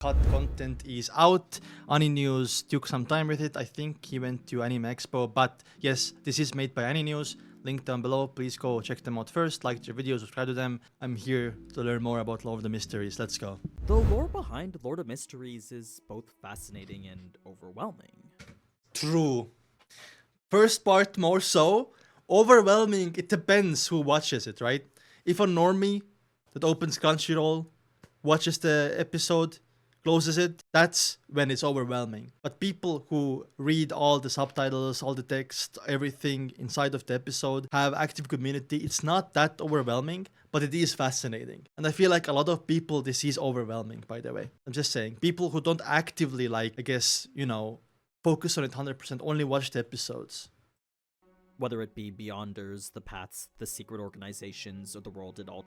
Cut content is out. Ani News took some time with it. I think he went to Anime Expo. But yes, this is made by Ani News. Link down below. Please go check them out first. Like their videos, subscribe to them. I'm here to learn more about Lord of the Mysteries. Let's go. The lore behind Lord of Mysteries is both fascinating and overwhelming. True. First part more so. Overwhelming, it depends who watches it, right? If a normie that opens Crunchyroll, watches the episode, closes it, that's when it's overwhelming. But people who read all the subtitles, all the text, everything inside of the episode, have active community, it's not that overwhelming, but it is fascinating. And I feel like a lot of people, this is overwhelming, by the way. I'm just saying. People who don't actively, like, I guess, you know, focus on it 100%, only watch the episodes. Whether it be Beyonders, the Paths, the secret organizations, or the world it all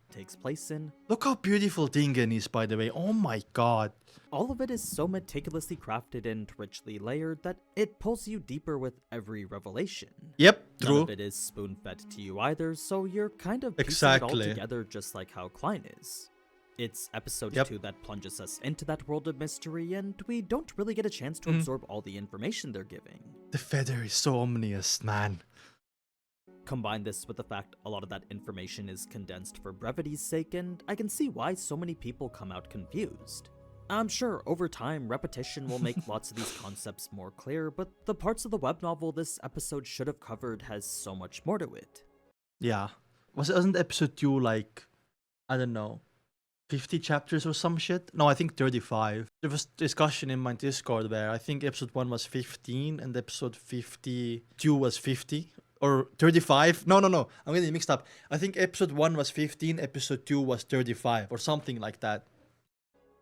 takes place in. Look how beautiful Dingen is, by the way. Oh my god. All of it is so meticulously crafted and richly layered that it pulls you deeper with every revelation. Yep, None true. of it is spoon-fed to you either, so you're kind of piecing Exactly. it all together just like how Klein is. It's episode 2 that plunges us into that world of mystery, and we don't really get a chance to absorb all the information they're giving. The feather is so ominous, man. Combine this with the fact a lot of that information is condensed for brevity's sake, and I can see why so many people come out confused. I'm sure over time, repetition will make lots of these concepts more clear, but the parts of the web novel this episode should have covered has so much more to it. Yeah. Wasn't episode 2 like, I don't know, 50 chapters or some shit? No, I think 35. There was discussion in my Discord where I think episode 1 was 15 and episode 52 was 50. Or 35? No. I'm getting mixed up. I think episode 1 was 15, episode 2 was 35, or something like that.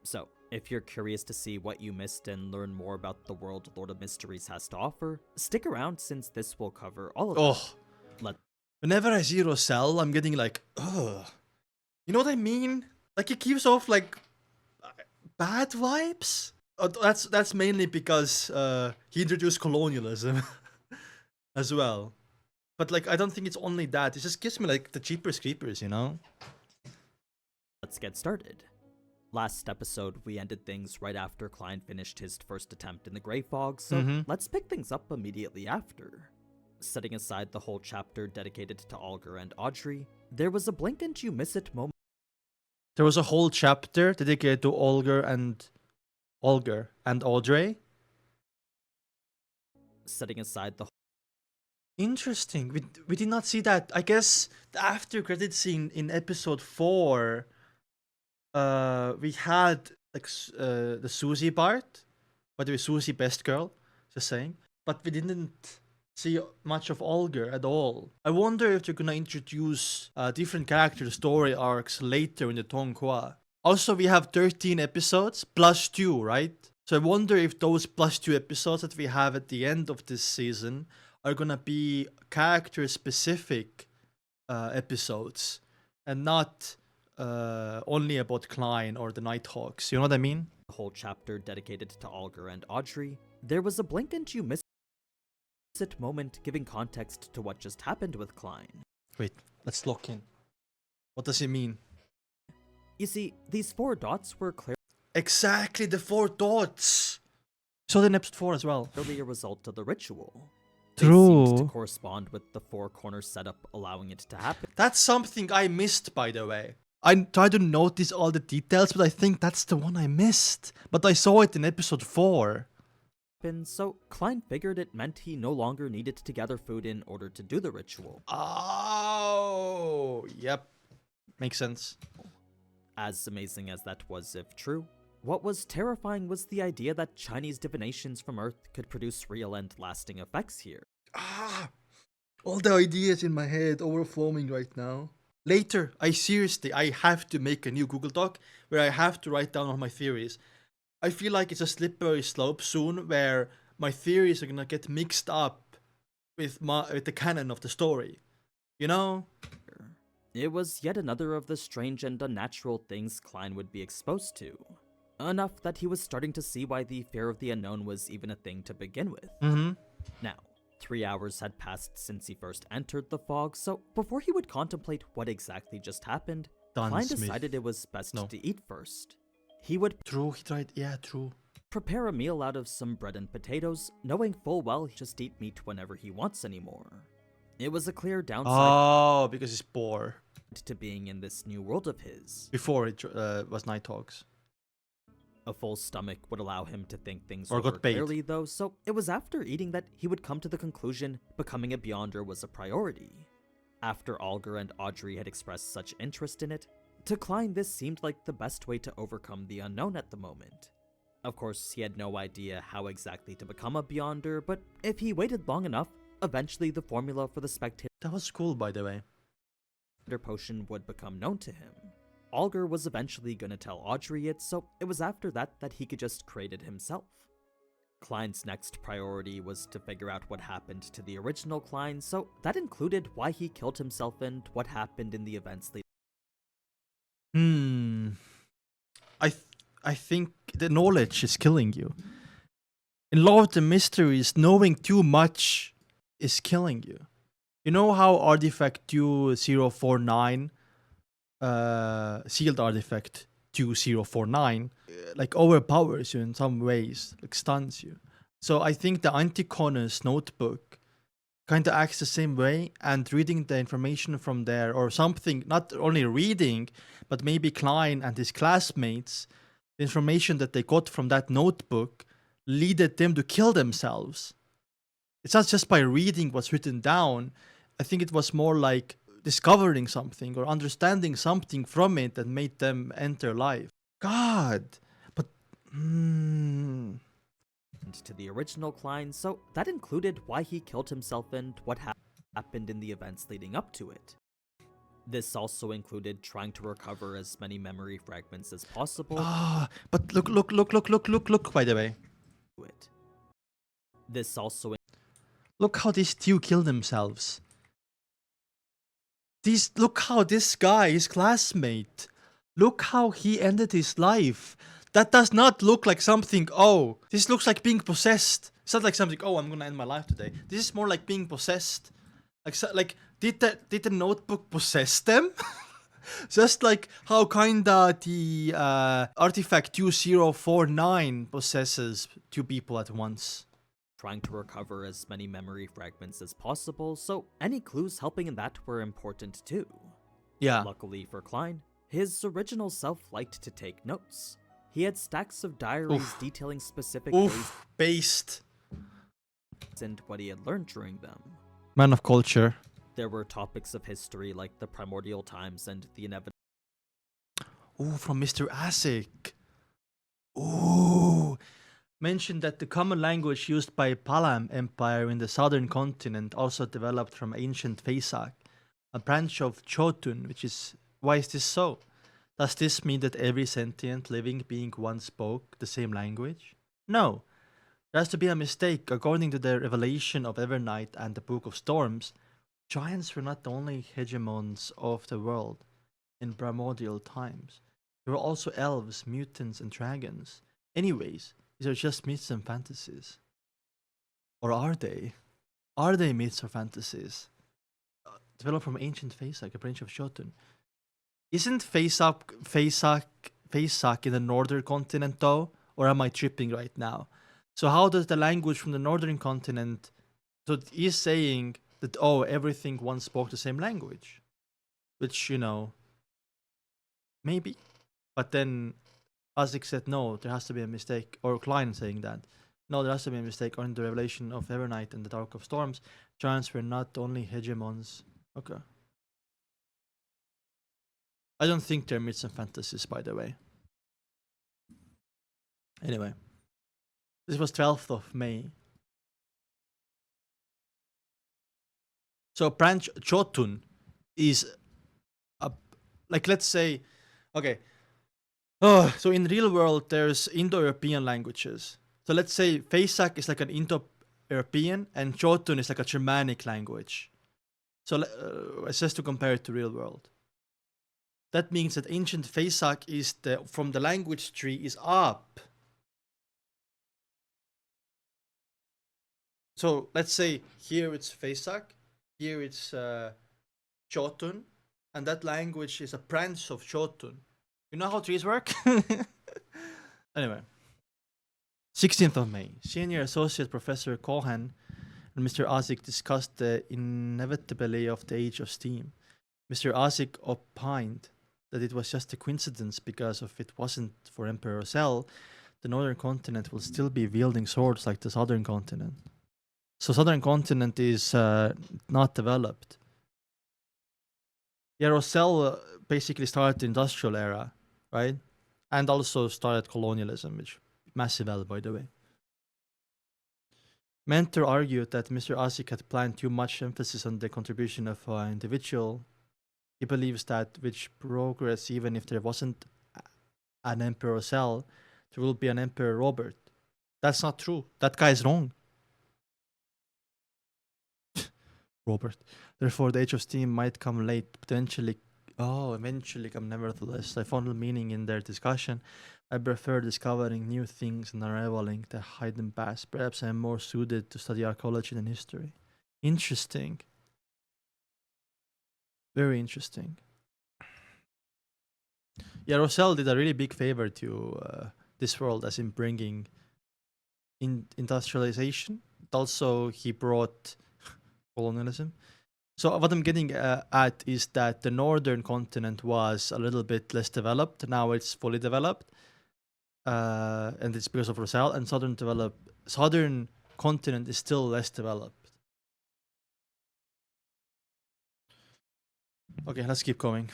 So, if you're curious to see what you missed and learn more about the world Lord of Mysteries has to offer, stick around since this will cover all of it. Whenever I see Roselle, I'm getting like, ugh. You know what I mean? Like, it gives off, like, bad vibes? That's mainly because he introduced colonialism as well. But, like, I don't think it's only that. It just gives me, like, the Jeepers Creepers, you know? Let's get started. Last episode, we ended things right after Klein finished his first attempt in the Grey Fog, so let's pick things up immediately after. Setting aside the whole chapter dedicated to Olger and Audrey, there was a blink and you miss it moment. There was a whole chapter dedicated to Olger and Audrey. Setting aside the Interesting. We did not see that. I guess the after credit scene in episode 4, we had like the Susie part. By the way, Susie best girl, just saying. But we didn't see much of Olger at all. I wonder if they're gonna introduce different character story arcs later in the Tonghua. Also, we have 13 episodes plus 2, right? So I wonder if those plus 2 episodes that we have at the end of this season are gonna be character-specific episodes and not only about Klein or the Nighthawks. You know what I mean? whole chapter dedicated to Olger and Audrey, there was a blink and you miss it moment giving context to what just happened with Klein. Wait, let's lock in. What does it mean? You see, these 4 dots were Exactly, the 4 dots. So in episode 4 as well. clearly a result of the ritual. True. They seemed to correspond with the 4 corner setup, allowing it to happen. That's something I missed, by the way. I tried to notice all the details, but I think that's the one I missed. But I saw it in episode 4. So Klein figured it meant he no longer needed to gather food in order to do the ritual. Oh, yep. Makes sense. As amazing as that was if true, what was terrifying was the idea that Chinese divinations from Earth could produce real and lasting effects here. All the ideas in my head overflowing right now. Later, I have to make a new Google Doc where I have to write down all my theories. I feel like it's a slippery slope soon where my theories are gonna get mixed up with the canon of the story. You know? It was yet another of the strange and unnatural things Klein would be exposed to. Enough that he was starting to see why the fear of the unknown was even a thing to begin with. Now, 3 hours had passed since he first entered the fog, so before he would contemplate what exactly just happened, Klein decided it was best to eat first. He would True, he tried. Yeah, true. prepare a meal out of some bread and potatoes, knowing full well he'll just eat meat whenever he wants anymore. It was a clear downside Oh, because he's poor. to being in this new world of his. Before it was Nighthawks. A full stomach would allow him to think things Or over got paid. clearly, though, so it was after eating that he would come to the conclusion becoming a Beyonder was a priority. After Alger and Audrey had expressed such interest in it, to Klein this seemed like the best way to overcome the unknown at the moment. Of course, he had no idea how exactly to become a Beyonder, but if he waited long enough, eventually the formula for the spectator That was cool, by the way. potion would become known to him. Alger was eventually gonna tell Audrey it, so it was after that he could just create it himself. Klein's next priority was to figure out what happened to the original Klein, so that included why he killed himself and what happened in the events leading. I think the knowledge is killing you. In Law of the Mysteries, knowing too much is killing you. You know how Artifact 2049, sealed Artifact 2049, like overpowers you in some ways, like stuns you. So I think the Anticonus notebook kind of acts the same way, and reading the information from there or something, not only reading, but maybe Klein and his classmates, the information that they got from that notebook leaded them to kill themselves. It's not just by reading what's written down. I think it was more like discovering something or understanding something from it that made them enter life. God, but to the original Klein, so that included why he killed himself and what happened in the events leading up to it. This also included trying to recover as many memory fragments as possible. But look, by the way. This also Look how these two killed themselves. Look how this guy, his classmate, look how he ended his life. That does not look like something, oh, this looks like being possessed. It's not like something, oh, I'm gonna end my life today. This is more like being possessed. Like did the notebook possess them? Just like how kinda the Artifact 2049 possesses two people at once. Trying to recover as many memory fragments as possible, so any clues helping in that were important too. Yeah. Luckily for Klein, his original self liked to take notes. He had stacks of diaries detailing specific days based. and what he had learned during them. Man of culture. There were topics of history like the primordial times and the inevitable. Ooh, from Mr. Asic. Ooh. Mentioned that the common language used by Palam Empire in the southern continent also developed from ancient Fesak, a branch of Chotun, why is this so? Does this mean that every sentient living being once spoke the same language? No. There has to be a mistake. According to the revelation of Evernight and the Book of Storms, giants were not the only hegemons of the world in primordial times. There were also elves, mutants, and dragons. Anyways, these are just myths and fantasies. Or are they? Are they myths or fantasies? Developed from ancient Fesak, a branch of Jotun. Isn't Fesak in the northern continent though? Or am I tripping right now? So how does the language from the northern continent... So it is saying that, oh, everything once spoke the same language. Which, maybe. But then Isaac said, no, there has to be a mistake. Or Klein saying that. No, there has to be a mistake. According to the revelation of Evernight and the Dark of Storms, giants were not only hegemons. Okay. I don't think they're myths and fantasies, by the way. Anyway. This was 12th of May. So branch Chotun is let's say, okay. So in real world, there's Indo-European languages. So let's say Fesak is like an Indo-European and Chotun is like a Germanic language. So it's just to compare it to real world. That means that ancient Fesak is from the language tree is up. So let's say here it's Fesak, here it's Chotun, and that language is a branch of Chotun. You know how trees work? Anyway, 16th of May, Senior Associate Professor Cohen and Mr. Ozick discussed the inevitability of the Age of Steam. Mr. Ozick opined that it was just a coincidence because if it wasn't for Emperor Cell, the northern continent will still be wielding swords like the southern continent. So southern continent is not developed. Yeah, Rosell basically started the industrial era, right? And also started colonialism, which massive L, by the way. Mentor argued that Mr. Ozick had planned too much emphasis on the contribution of an individual. He believes that with progress, even if there wasn't an Emperor Cell, there will be an Emperor Robert. That's not true. That guy is wrong. Robert. Therefore, the Age of Steam might come late, eventually come nevertheless. I found meaning in their discussion. I prefer discovering new things and unraveling the hidden past. Perhaps I am more suited to study archaeology than history. Interesting. Very interesting. Yeah, Rosell did a really big favor to this world, as in bringing industrialization. Also, he brought colonialism. So what I'm getting at is that the northern continent was a little bit less developed. Now it's fully developed, and it's because of Rosell. And southern continent is still less developed. Okay, let's keep going.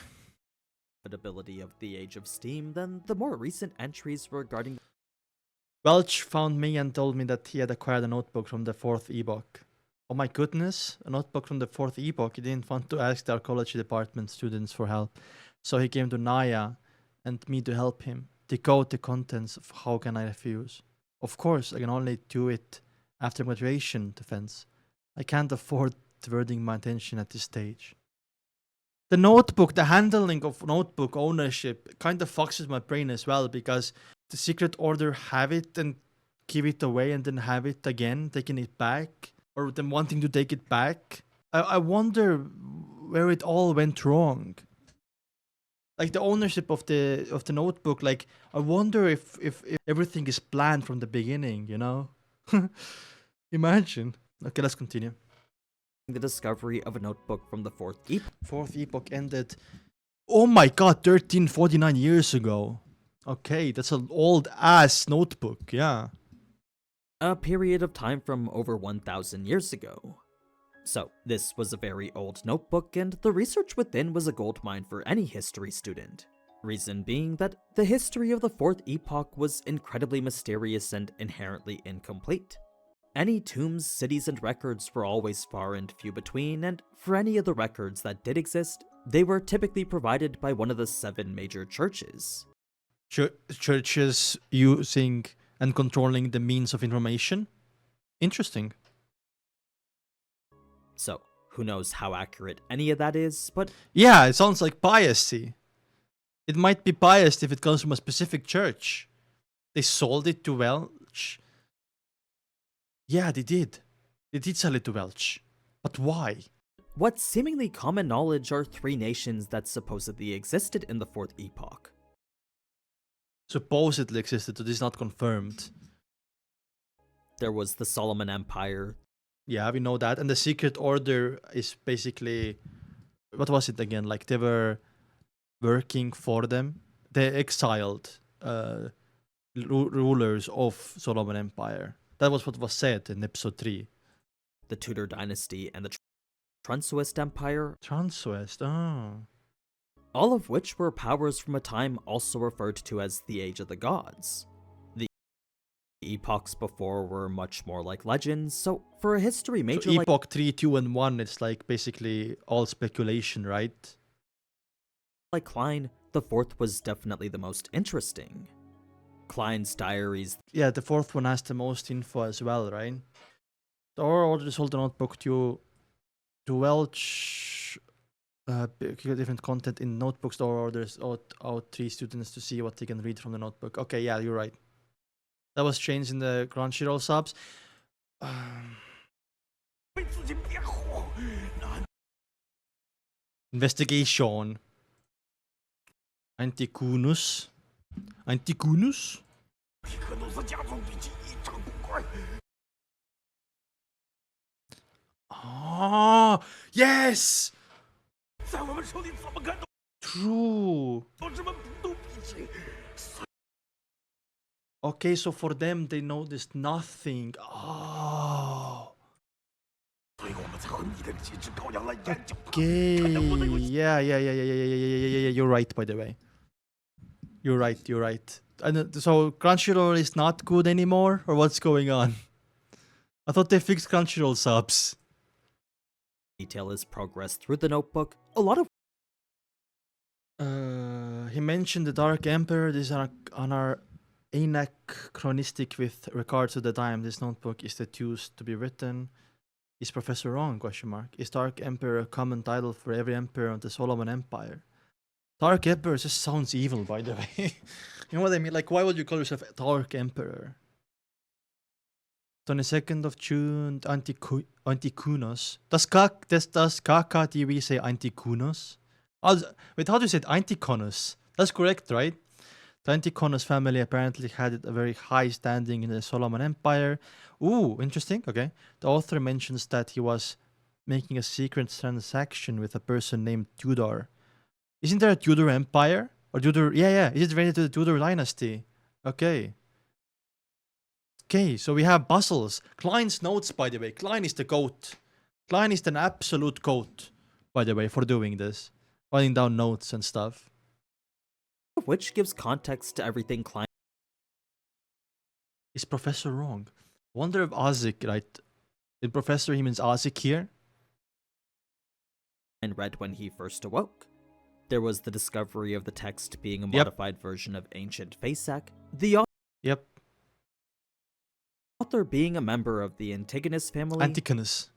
Ability of the Age of Steam than the more recent entries regarding. Welch found me and told me that he had acquired a notebook from the 4th Epoch. Oh my goodness, a notebook from the 4th Epoch. He didn't want to ask the archaeology department students for help. So he came to Naya and me to help him decode the contents of How Can I Refuse. Of course, I can only do it after graduation, defense. I can't afford diverting my attention at this stage. The notebook, the handling of notebook ownership kind of fucks with my brain as well, because the secret order have it and give it away and then have it again, taking it back, or them wanting to take it back. I wonder where it all went wrong. Like the ownership of the notebook, like I wonder if everything is planned from the beginning, you know? Imagine. Okay, let's continue. The discovery of a notebook from the 4th Epoch. 4th Epoch ended, oh my god, 1349 years ago. Okay, that's an old ass notebook, yeah. A period of time from over 1,000 years ago. So, this was a very old notebook, and the research within was a goldmine for any history student. Reason being that the history of the 4th Epoch was incredibly mysterious and inherently incomplete. Any tombs, cities, and records were always far and few between, and for any of the records that did exist, they were typically provided by one of the 7 major churches. Churches using and controlling the means of information? Interesting. So, who knows how accurate any of that is, but... Yeah, it sounds like biasy. It might be biased if it comes from a specific church. They sold it to Welch. Yeah, they did. They did sell it to Welch. But why? What seemingly common knowledge are 3 nations that supposedly existed in the 4th Epoch. Supposedly existed, but is not confirmed. There was the Solomon Empire. Yeah, we know that. And the Secret Order is basically... What was it again? Like, they were working for them. They exiled rulers of Solomon Empire. That was what was said in episode 3. The Tudor dynasty and the Trunsuist Empire. Trunsuist, oh. All of which were powers from a time also referred to as the Age of the Gods. The epochs before were much more like legends, so for a history major so Epoch 3, 2, and 1, it's like basically all speculation, right? Like Klein, the 4th was definitely the most interesting. Klein's diaries. Yeah, the 4th one has the most info as well, right? The Aurora Order sold the notebook to Welch. Different content in notebooks. The Aurora Orders out 3 students to see what they can read from the notebook. Okay, yeah, you're right. That was changed in the Crunchyroll subs. Investigation. Anticonus. Oh, yes! True. Okay, so for them, they noticed nothing. Oh. Okay. Yeah. You're right, by the way. You're right. And so Crunchyroll is not good anymore, or what's going on? I thought they fixed Crunchyroll subs. Detail his progress through the notebook. A lot of He mentioned the Dark Emperor. This is on our anachronistic with regard to the time this notebook is deduced to be written. Is Professor wrong? Question mark. Is Dark Emperor a common title for every emperor of the Solomon Empire? Dark Emperor just sounds evil, by the way. You know what I mean? Like, why would you call yourself Dark Emperor? 22nd of June, Antikunos. Does Kaka TV say Antikunos? Wait, how do you say it? Antikonos. That's correct, right? The Antikonos family apparently had a very high standing in the Solomon Empire. Ooh, interesting. Okay. The author mentions that he was making a secret transaction with a person named Tudor. Isn't there a Tudor Empire? Or Tudor? Yeah. Is it related to the Tudor dynasty? Okay. Okay, so we have puzzles. Klein's notes, by the way. Klein is the goat. Klein is an absolute goat, by the way, for doing this. Writing down notes and stuff. which gives context to everything Klein Is Professor wrong? Wonder if Isaac, right? In Professor, he means Isaac here? read when he first awoke. There was the discovery of the text being a modified version of ancient Fasak, the Yep. author being a member of the Antigonus family, Antigonus.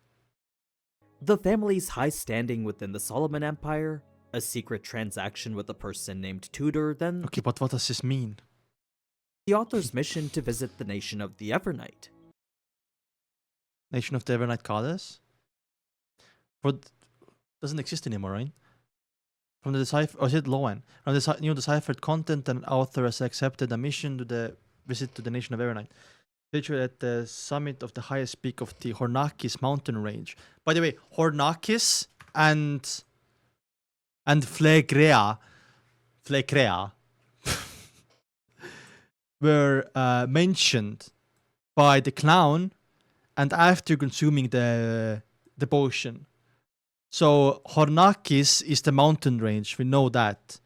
the family's high standing within the Solomon Empire, a secret transaction with a person named Tudor, then Okay, but what does this mean? the author's mission to visit the nation of the Evernight. Nation of the Evernight Goddess? Doesn't exist anymore, right? From the decipher, or is it Loan? From the new deciphered content, an author has accepted a mission to the visit to the nation of Evernight. Featured at the summit of the highest peak of the Hornakis mountain range. By the way, Hornakis and Phlegrea were mentioned by the clown and after consuming the potion. So Hornakis is the mountain range, we know that.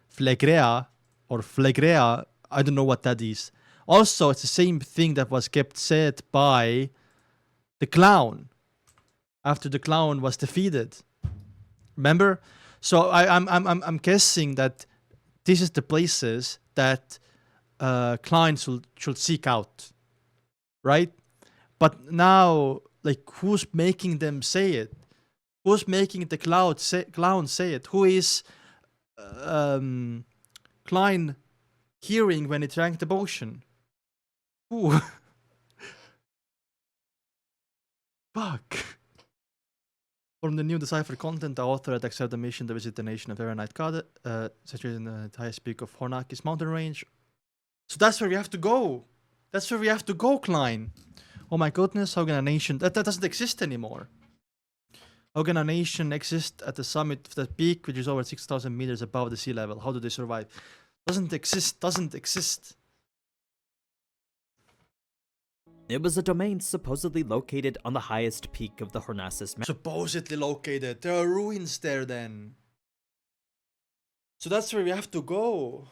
Phlegrea, I don't know what that is. Also, it's the same thing that was kept said by the clown after the clown was defeated. Remember? So I'm guessing that this is the places that Klein should seek out, right? But now, like, who's making them say it? Who's making the clown say it? Who is Klein hearing when he drank the potion? Who? Fuck. From the new deciphered content, the author had accepted the mission to visit the nation of Evernight God, situated in the highest peak of Hornakis mountain range. So that's where we have to go. That's where we have to go, Klein. Oh my goodness, how can a nation... That doesn't exist anymore. How can a nation exist at the summit of the peak, which is over 6,000 meters above the sea level? How do they survive? Doesn't exist. It was a domain supposedly located on the highest peak of the Hornasis mountain. Supposedly located. There are ruins there then. So that's where we have to go.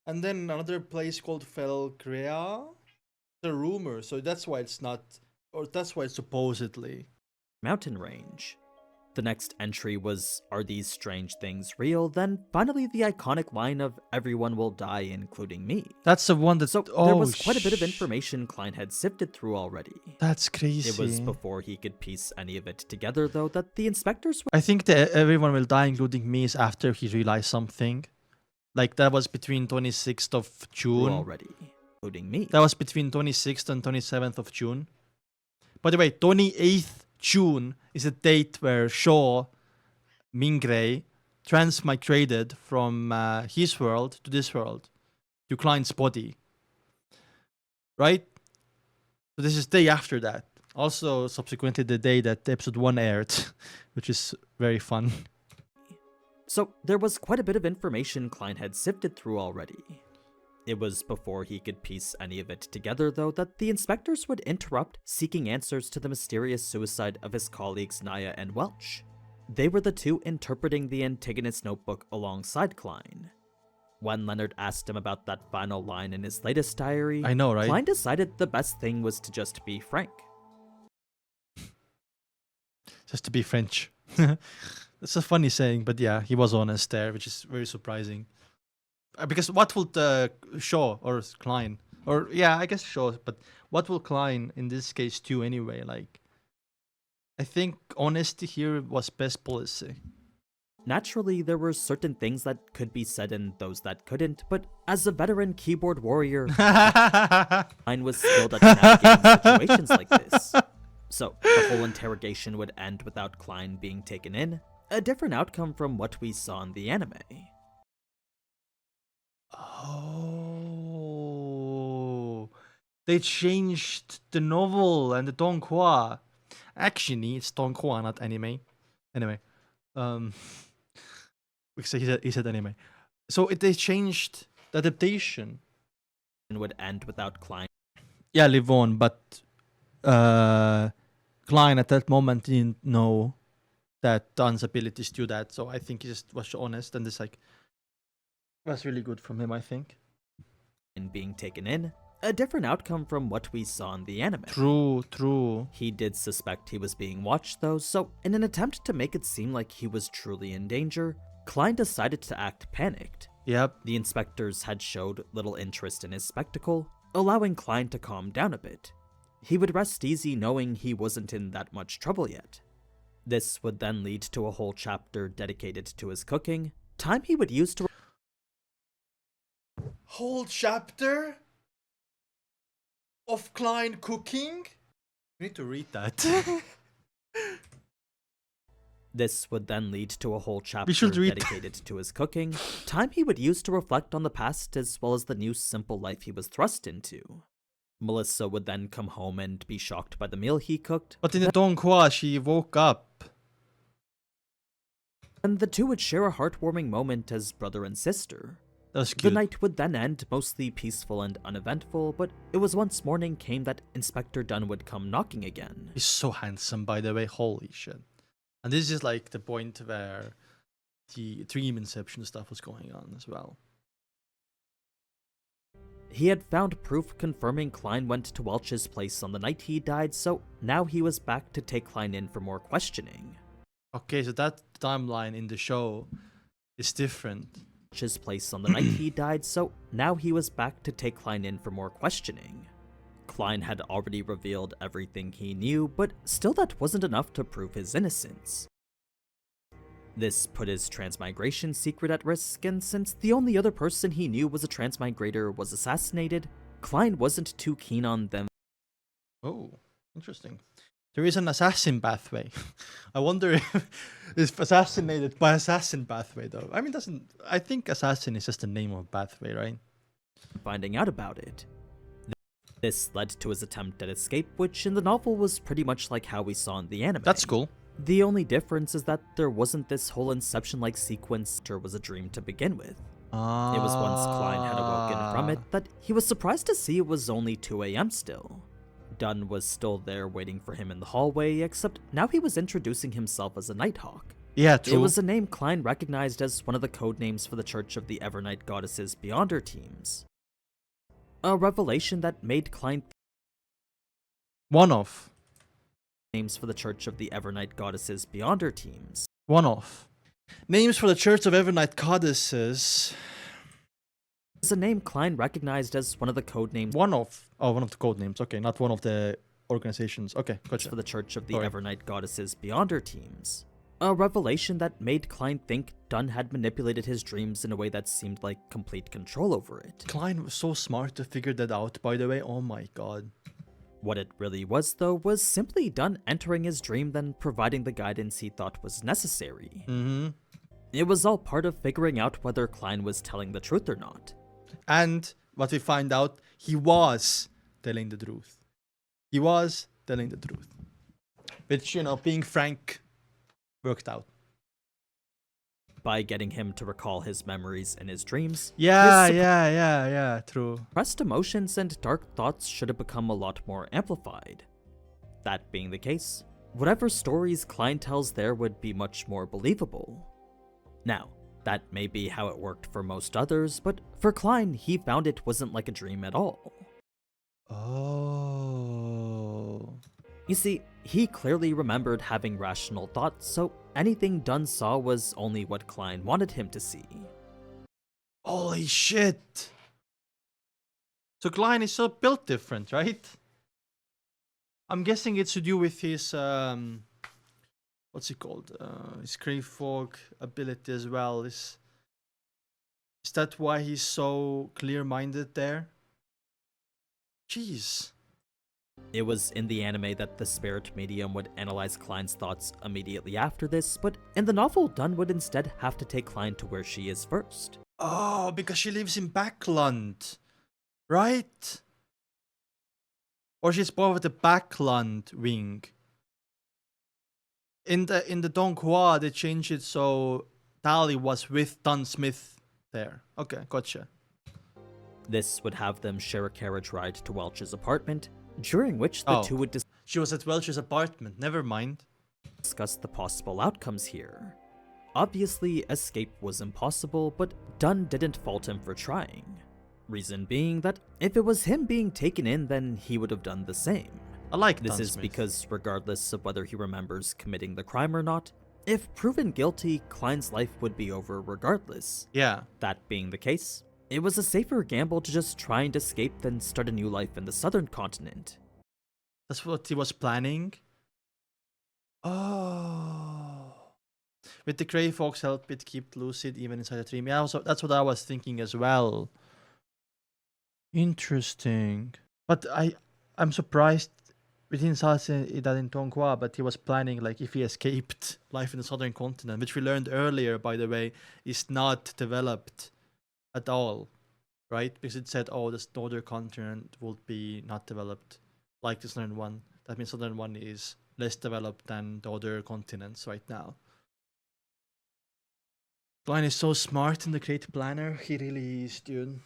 And then another place called Felgrea. The rumor, so that's why it's not, or that's why it's supposedly. Mountain range. The next entry was, are these strange things real? Then finally the iconic line of, everyone will die, including me. That's the one that... So there was quite a bit of information Klein had sifted through already. That's crazy. It was before he could piece any of it together, though, that the inspectors were... I think that everyone will die, including me, is after he realized something. Like, that was between 26th of June. already, including me. That was between 26th and 27th of June. By the way, 28th June is a date where Shaw, Mingray, transmigrated from his world to this world, to Klein's body. right? So this is day after that. Also, subsequently, the day that episode 1 aired, which is very fun. So there was quite a bit of information Klein had sifted through already. It was before he could piece any of it together, though, that the inspectors would interrupt, seeking answers to the mysterious suicide of his colleagues Naya and Welch. They were the two interpreting the Antigonus notebook alongside Klein. When Leonard asked him about that final line in his latest diary, I know, right? Klein decided the best thing was to just be frank. Just to be French. It's a funny saying, but yeah, he was honest there, which is very surprising. Because what will Shaw or Klein, or yeah, I guess Shaw, but what will Klein in this case do anyway? Like, I think honesty here was best policy. Naturally, there were certain things that could be said and those that couldn't, but as a veteran keyboard warrior, Klein was skilled at navigating situations like this. So, the whole interrogation would end without Klein being taken in, a different outcome from what we saw in the anime. Oh, they changed the novel and the donghua. Actually, it's donghua, not anime. Anyway, because he said anime. So they changed the adaptation. And would end without Klein. Yeah, live on, but Klein at that moment didn't know that Don's abilities do that. So I think he just was honest, and this like was really good from him, I think. And being taken in, a different outcome from what we saw in the anime. True. He did suspect he was being watched though, so in an attempt to make it seem like he was truly in danger, Klein decided to act panicked. Yep. The inspectors had showed little interest in his spectacle, allowing Klein to calm down a bit. He would rest easy knowing he wasn't in that much trouble yet. This would then lead to a whole chapter dedicated to his cooking, time he would use to Whole chapter of Klein cooking? You need to read that. This would then lead to a whole chapter should read dedicated to his cooking, time he would use to reflect on the past as well as the new simple life he was thrust into. Melissa would then come home and be shocked by the meal he cooked, But in the donghua, she woke up. and the two would share a heartwarming moment as brother and sister. That's The cute. night would then end mostly peaceful and uneventful, but it was once morning came that Inspector Dunn would come knocking again. He's so handsome, by the way. Holy shit. And this is like the point where the dream inception stuff was going on as well. He had found proof confirming Klein went to Welch's place on the night he died, so now he was back to take Klein in for more questioning. Okay, so that timeline in the show is different. Welch's place on the night he died, so now he was back to take Klein in for more questioning. Klein had already revealed everything he knew, but still that wasn't enough to prove his innocence. This put his transmigration secret at risk, and since the only other person he knew was a transmigrator was assassinated, Klein wasn't too keen on them. Oh, interesting. There is an assassin pathway. I wonder if it's assassinated by assassin pathway though. I mean, I think assassin is just the name of a pathway, right? Finding out about it. This led to his attempt at escape, which in the novel was pretty much like how we saw in the anime. That's cool. The only difference is that there wasn't this whole Inception-like sequence or was a dream to begin with. It was once Klein had awoken from it that he was surprised to see it was only 2 a.m. still. Dunn was still there waiting for him in the hallway, except now he was introducing himself as a Nighthawk. Yeah, true. It was a name Klein recognized as one of the codenames for the Church of the Evernight Goddesses Beyonder teams. A revelation that made Klein One off. names for the Church of the Evernight Goddesses Beyonder teams. One off. Names for the Church of Evernight Goddesses. It was a name Klein recognized as one of the codenames One of the code names. Okay, not one of the organizations. Okay, gotcha. for the Church of the Sorry. Evernight Goddesses Beyonder teams. A revelation that made Klein think Dunn had manipulated his dreams in a way that seemed like complete control over it. Klein was so smart to figure that out, by the way. Oh my god. What it really was, though, was simply Dunn entering his dream, then providing the guidance he thought was necessary. Mm-hmm. It was all part of figuring out whether Klein was telling the truth or not. And what we find out, he was telling the truth. He was telling the truth. Which, being frank, worked out. By getting him to recall his memories and his dreams, Yeah, true. suppressed emotions and dark thoughts should have become a lot more amplified. That being the case, whatever stories Klein tells there would be much more believable. Now, that may be how it worked for most others, but for Klein, he found it wasn't like a dream at all. Oh. You see, he clearly remembered having rational thoughts, so anything Dunn saw was only what Klein wanted him to see. Holy shit. So Klein is so built different, right? I'm guessing it's to do with his, what's it called? His crave fog ability as well. Is that why he's so clear-minded there? Jeez. It was in the anime that the spirit medium would analyze Klein's thoughts immediately after this, but in the novel, Dunn would instead have to take Klein to where she is first. Oh, because she lives in Backland, right? Or she's part of the Backland wing. In the Donghua, they changed it so Tali was with Dunn Smith there. Okay, gotcha. This would have them share a carriage ride to Welch's apartment, during which the two would She was at Welch's apartment, never mind. discuss the possible outcomes here. Obviously, escape was impossible, but Dunn didn't fault him for trying. Reason being that if it was him being taken in, then he would have done the same. I like This Dunn is Smith. because regardless of whether he remembers committing the crime or not, if proven guilty, Klein's life would be over regardless. Yeah. That being the case, it was a safer gamble to just try and escape than start a new life in the southern continent. That's what he was planning. Oh. With the Grey Fox help it keep lucid even inside a dream. Yeah, also, that's what I was thinking as well. Interesting. But I'm surprised we didn't see that in Donghua, but he was planning like if he escaped life in the southern continent, which we learned earlier, by the way, is not developed at all, right? Because it said, oh, the northern continent would be not developed like the southern one. That means southern one is less developed than the other continents right now. Klein is so smart and the great planner. He really is, dude.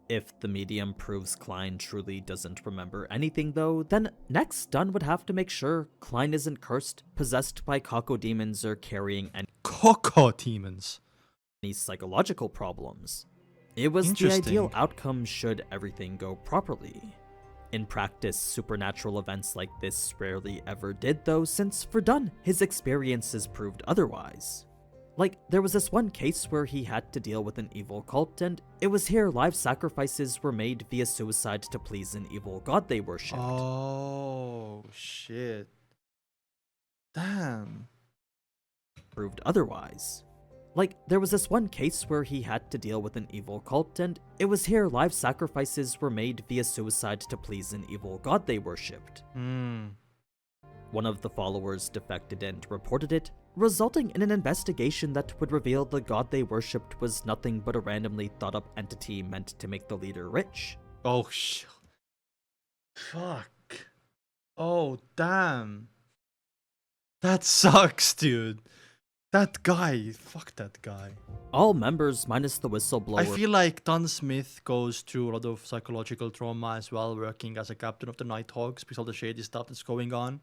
If the medium proves Klein truly doesn't remember anything though, then next Dunn would have to make sure Klein isn't cursed, possessed by Kako demons, or carrying Coco demons. any psychological problems. It was the Interesting. ideal outcome should everything go properly. In practice, supernatural events like this rarely ever did though, since for Dunn, his experiences proved otherwise. Like, there was this one case where he had to deal with an evil cult, and it was here live sacrifices were made via suicide to please an evil god they worshipped. Oh, shit. Damn. Proved otherwise. Like, there was this one case where he had to deal with an evil cult, and it was here live sacrifices were made via suicide to please an evil god they worshipped. One of the followers defected and reported it, resulting in an investigation that would reveal the god they worshipped was nothing but a randomly thought up entity meant to make the leader rich. Oh, fuck. Oh, damn. That sucks, dude. That guy. Fuck that guy. All members minus the whistleblower I feel like Dunn Smith goes through a lot of psychological trauma as well, working as a captain of the Nighthawks because all the shady stuff that's going on.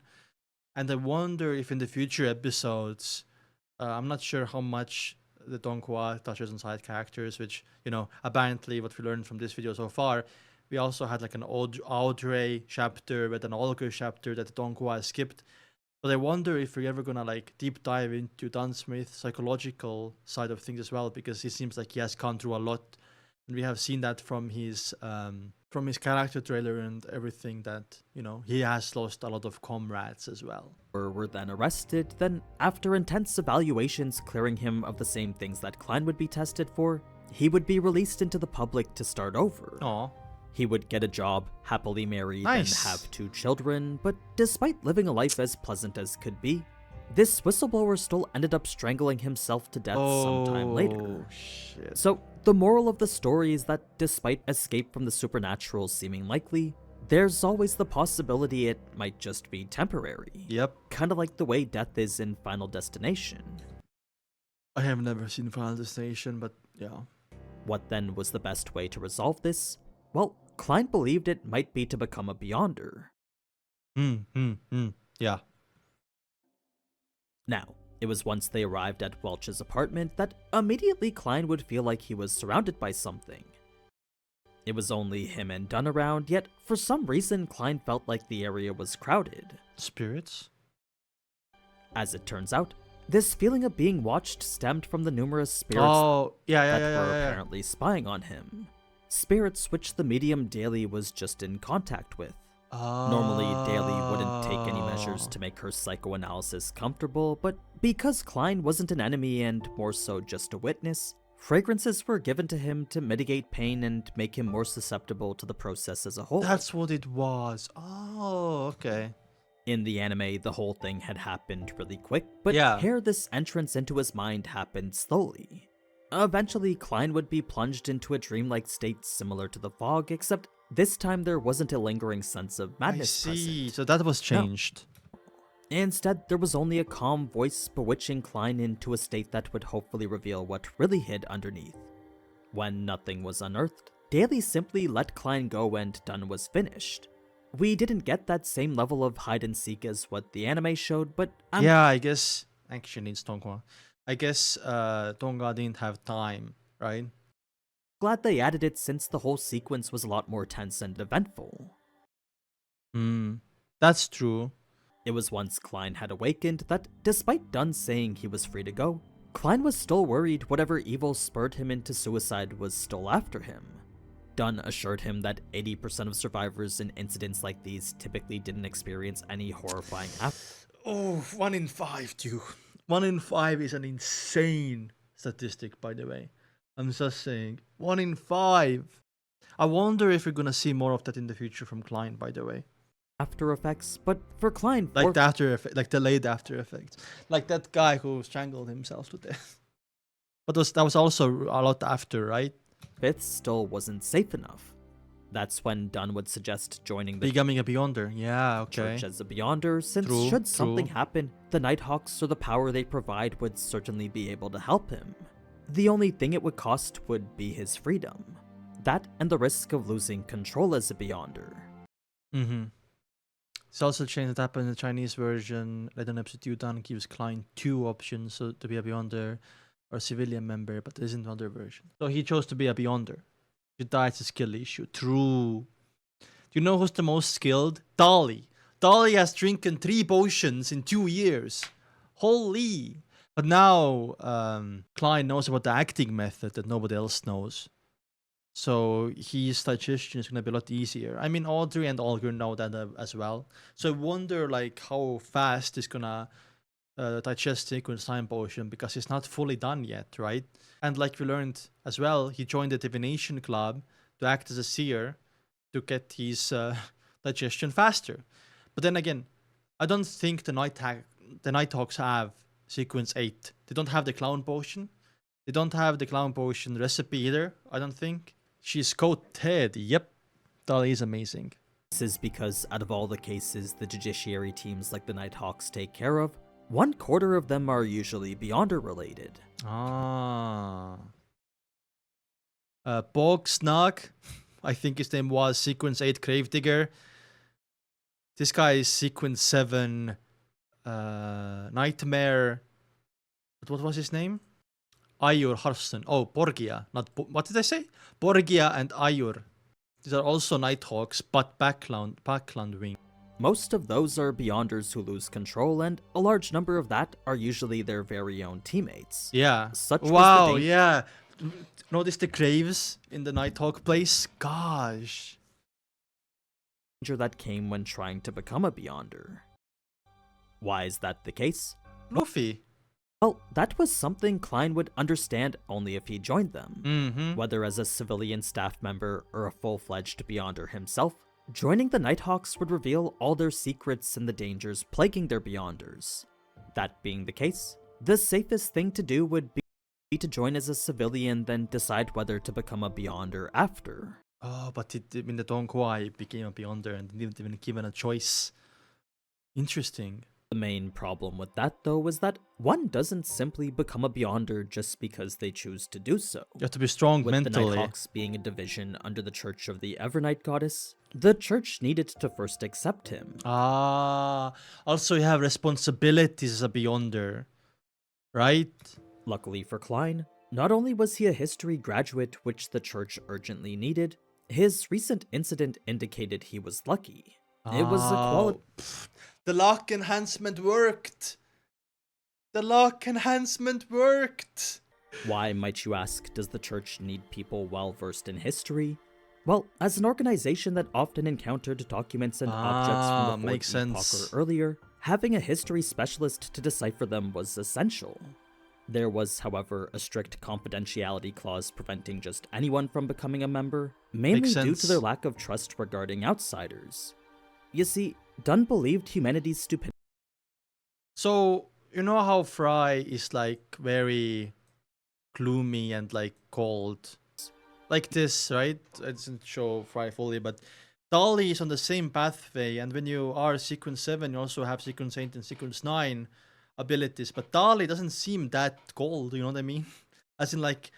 And I wonder if in the future episodes, I'm not sure how much the Donghua touches on side characters, which, apparently what we learned from this video so far, we also had like an Audrey chapter with an Olga chapter that the Donghua skipped. But I wonder if we're ever gonna like deep dive into Dunn Smith's psychological side of things as well, because he seems like he has gone through a lot, and we have seen that from his character trailer and everything that he has lost a lot of comrades as well. were then arrested, then after intense evaluations clearing him of the same things that Klein would be tested for, he would be released into the public to start over. Aw. He would get a job, happily married, Nice. and have 2 children, but despite living a life as pleasant as could be, this whistleblower still ended up strangling himself to death sometime later. Shit. So, The moral of the story is that despite escape from the supernatural seeming likely, there's always the possibility it might just be temporary. Yep. Kinda like the way death is in Final Destination. I have never seen Final Destination, but yeah. What then was the best way to resolve this? Well, Klein believed it might be to become a Beyonder. Yeah. Now, it was once they arrived at Welch's apartment that immediately Klein would feel like he was surrounded by something. It was only him and Dunn around, yet for some reason Klein felt like the area was crowded. Spirits? As it turns out, this feeling of being watched stemmed from the numerous spirits Oh, yeah. that were apparently spying on him. Spirits which the medium Daly was just in contact with. Normally, Daly wouldn't take any measures to make her psychoanalysis comfortable, but because Klein wasn't an enemy and more so just a witness, fragrances were given to him to mitigate pain and make him more susceptible to the process as a whole. That's what it was. Oh, okay. In the anime, the whole thing had happened really quick, but Yeah. here this entrance into his mind happened slowly. Eventually, Klein would be plunged into a dreamlike state similar to the fog, except this time there wasn't a lingering sense of I madness see. present. So that was changed. Instead, there was only a calm voice bewitching Klein into a state that would hopefully reveal what really hid underneath. When nothing was unearthed, Daly simply let Klein go and Dunn was finished. We didn't get that same level of hide and seek as what the anime showed, but I'm Yeah, I guess. Actually, it's Tonga. I guess Tonga didn't have time, right? glad they added it since the whole sequence was a lot more tense and eventful. That's true. It was once Klein had awakened that, despite Dunn saying he was free to go, Klein was still worried whatever evil spurred him into suicide was still after him. Dunn assured him that 80% of survivors in incidents like these typically didn't experience any horrifying Oh, 1 in 5, dude. 1 in 5 is an insane statistic, by the way. I'm just saying. 1 in 5. I wonder if we're gonna see more of that in the future from Klein, by the way. after effects, but for Klein, Like the after effect, like delayed after effects. Like that guy who strangled himself to death. But that was also a lot after, right? fifth still wasn't safe enough. That's when Dunn would suggest joining the Becoming a Beyonder. Yeah, okay. church as a Beyonder, since True, should something true. happen, the Nighthawks or the power they provide would certainly be able to help him. The only thing it would cost would be his freedom. That and the risk of losing control as a Beyonder. It's also a change that happened in the Chinese version. Later in episode 2, Dan gives Klein 2 options, so to be a Beyonder or a civilian member, but there isn't another version. So he chose to be a Beyonder. You die, it's a skill issue. True. Do you know who's the most skilled? Dolly. Dolly has drinking 3 potions in 2 years. Holy. But now Klein knows about the acting method that nobody else knows. So his digestion is going to be a lot easier. I mean, Audrey and Olger know that as well. So I wonder like how fast he's going to digest Sequence Time Potion, because it's not fully done yet, right? And like we learned as well, he joined the Divination Club to act as a seer to get his digestion faster. But then again, I don't think the Nighthawks have Sequence 8. They don't have the Clown Potion. They don't have the Clown Potion recipe either, I don't think. She's coated. Yep. Dolly is amazing. This is because out of all the cases the judiciary teams like the Nighthawks take care of, 1/4 of them are usually Beyonder related. Bog Snug, I think his name was Sequence 8 Gravedigger. This guy is Sequence 7 Nightmare. But what was his name? Ayur Harston. Oh, Borgia. Not what did I say? Borgia and Ayur. These are also Nighthawks, but backland wing. Most of those are Beyonders who lose control, and a large number of that are usually their very own teammates. Yeah. Such was wow, the yeah. Notice the graves in the Nighthawk place? Gosh. danger that came when trying to become a Beyonder. Why is that the case? Luffy. Well, that was something Klein would understand only if he joined them. Mm-hmm. Whether as a civilian staff member or a full-fledged Beyonder himself, joining the Nighthawks would reveal all their secrets and the dangers plaguing their Beyonders. That being the case, the safest thing to do would be to join as a civilian, then decide whether to become a Beyonder after. Oh, but in the Donghua, he became a Beyonder and didn't even given a choice. Interesting. The main problem with that, though, is that one doesn't simply become a Beyonder just because they choose to do so. You have to be strong With mentally. the Nighthawks being a division under the Church of the Evernight Goddess, the church needed to first accept him. Also you have responsibilities as a Beyonder, right? Luckily for Klein, not only was he a history graduate, which the church urgently needed, his recent incident indicated he was lucky. It was a quality. The lock enhancement worked. The lock enhancement worked. Why, might you ask, does the church need people well versed in history? Well, as an organization that often encountered documents and objects from the makes Fourth Epoch sense. or earlier, having a history specialist to decipher them was essential. There was, however, a strict confidentiality clause preventing just anyone from becoming a member, mainly due sense. to their lack of trust regarding outsiders. You see, Dunn believed humanity's stupidity. So, you know how Fry is like very gloomy and like cold? Like this, right? I didn't show Fry fully, but Dolly is on the same pathway, and when you are Sequence 7, you also have Sequence 8 and Sequence 9 abilities, but Dolly doesn't seem that cold, you know what I mean? As in like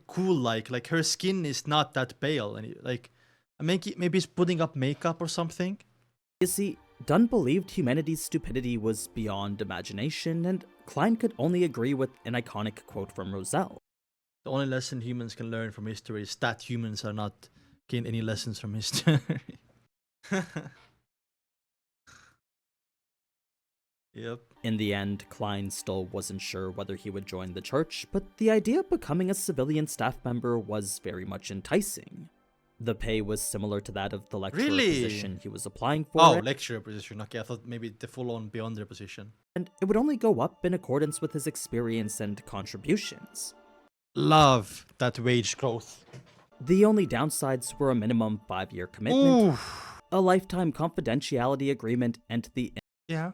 cool, like her skin is not that pale, and like maybe he's putting up makeup or something. You see, Dunn believed humanity's stupidity was beyond imagination, and Klein could only agree with an iconic quote from Roselle. The only lesson humans can learn from history is that humans are not gain any lessons from history. Yep. In the end, Klein still wasn't sure whether he would join the church, but the idea of becoming a civilian staff member was very much enticing. The pay was similar to that of the lecturer position he was applying for. Oh, lecturer position. Okay, I thought maybe the full-on Beyonder position. And it would only go up in accordance with his experience and contributions. Love that wage growth. The only downsides were a minimum 5-year commitment, Oof. a lifetime confidentiality agreement, and the Yeah.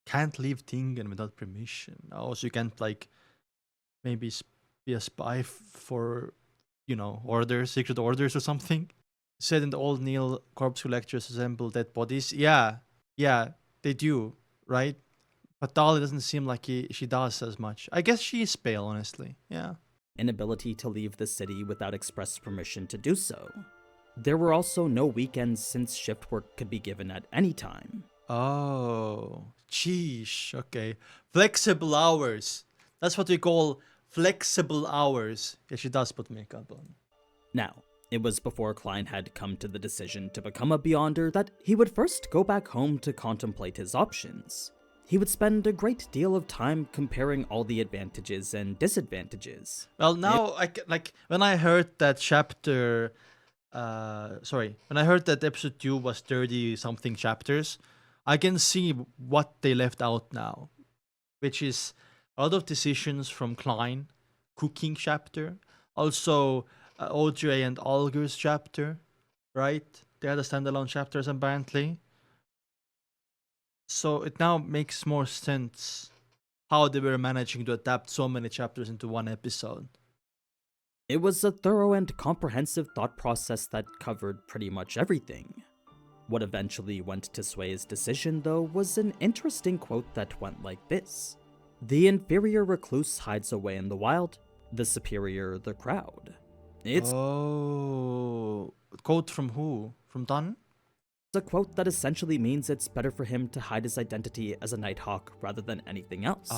Can't leave Tingen without permission. Also, you can't like maybe be a spy for, you know, orders, secret orders or something. Said in the old Neil corpse collectors assemble dead bodies. Yeah, they do, right? But Dolly doesn't seem like she does as much. I guess she is pale, honestly. Yeah. inability to leave the city without express permission to do so. There were also no weekends since shift work could be given at any time. Oh, sheesh. Okay. Flexible hours. That's what we call flexible hours. Yeah, she does put makeup on. Now, it was before Klein had come to the decision to become a Beyonder that he would first go back home to contemplate his options. He would spend a great deal of time comparing all the advantages and disadvantages. Well, now, when I heard that chapter... when I heard that episode 2 was 30-something chapters, I can see what they left out now. Which is a lot of decisions from Klein, cooking chapter, also Audrey and Olger's chapter, right? They had a standalone chapters apparently. So it now makes more sense how they were managing to adapt so many chapters into one episode. It was a thorough and comprehensive thought process that covered pretty much everything. What eventually went to sway his decision, though, was an interesting quote that went like this: "The inferior recluse hides away in the wild, the superior the crowd." It's quote from who? From Dunn? a quote that essentially means it's better for him to hide his identity as a Nighthawk rather than anything else.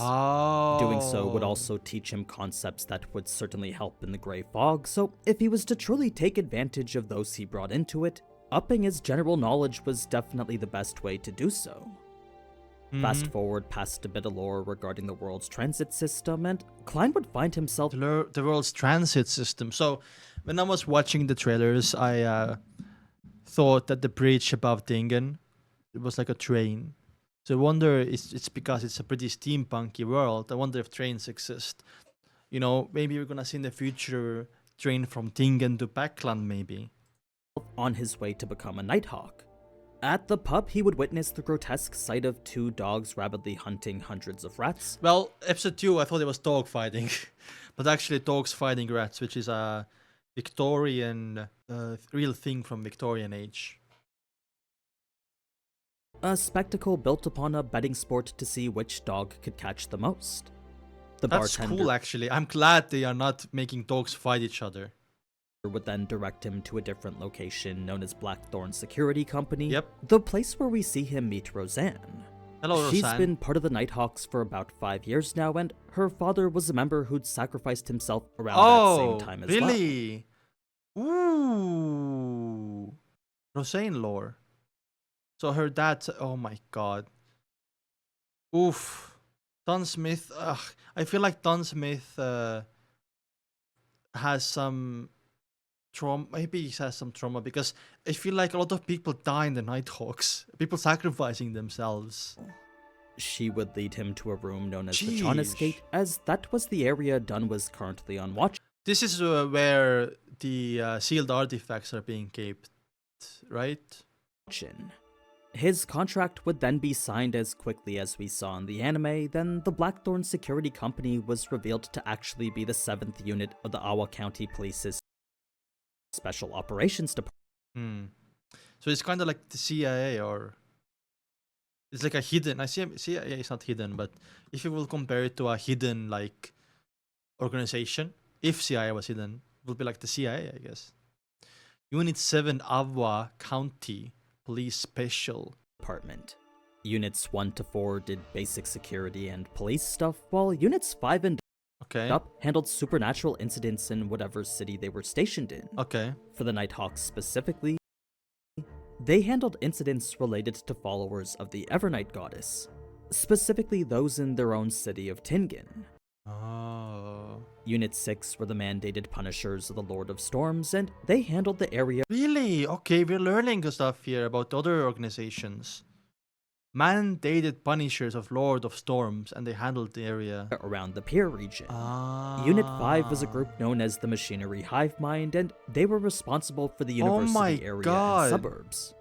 Doing so would also teach him concepts that would certainly help in the Grey Fog, so if he was to truly take advantage of those he brought into it, upping his general knowledge was definitely the best way to do so. Fast forward past a bit of lore regarding the world's transit system, and Klein would find himself The world's transit system. So when I was watching the trailers, I thought that the bridge above Dingen, it was like a train. So I wonder, it's because it's a pretty steampunky world. I wonder if trains exist. You know, maybe we're gonna see in the future train from Dingen to Backland, maybe. on his way to become a Nighthawk. At the pub, he would witness the grotesque sight of two dogs rapidly hunting hundreds of rats. Well, episode 2, I thought it was dog fighting, but actually dogs fighting rats, which is a Victorian, real thing from Victorian age. A spectacle built upon a betting sport to see which dog could catch the most. The That's bartender cool, actually. I'm glad they are not making dogs fight each other. would then direct him to a different location known as Blackthorn Security Company. Yep. The place where we see him meet Roseanne. Hello, She's Roseanne. been part of the Nighthawks for about 5 years now, and her father was a member who'd sacrificed himself around that same time as well. really? Ooh. Roseanne lore. So her dad. Oh my god. Oof. Don Smith. Ugh. I feel like Don Smith has some trauma. Maybe he has some trauma because I feel like a lot of people die in the Nighthawks. People sacrificing themselves. She would lead him to a room known as the Jeez. Chaunis Gate, as that was the area Dunn was currently on watch This is where the sealed artifacts are being kept, right? in. His contract would then be signed as quickly as we saw in the anime. Then the Blackthorn Security Company was revealed to actually be the 7th unit of the Awa County Police's Special Operations Department. So it's kind of like the CIA, or it's like a hidden. CIA is not hidden, but if you will compare it to a hidden like organization, if CIA was hidden, it would be like the CIA, I guess. Unit 7 Awa County Police Special. Units 1 to 4 did basic security and police stuff, while Units 5 and Okay. up handled supernatural incidents in whatever city they were stationed in. Okay. For the Nighthawks specifically, they handled incidents related to followers of the Evernight goddess, specifically those in their own city of Tingen. Oh. Unit 6 were the mandated punishers of the Lord of Storms, and they handled the area Really? Okay, we're learning stuff here about other organizations. Mandated punishers of Lord of Storms, and they handled the area. around the Pier region. Ah. Unit 5 was a group known as the Machinery Hive Mind, and they were responsible for the university my area God. and suburbs.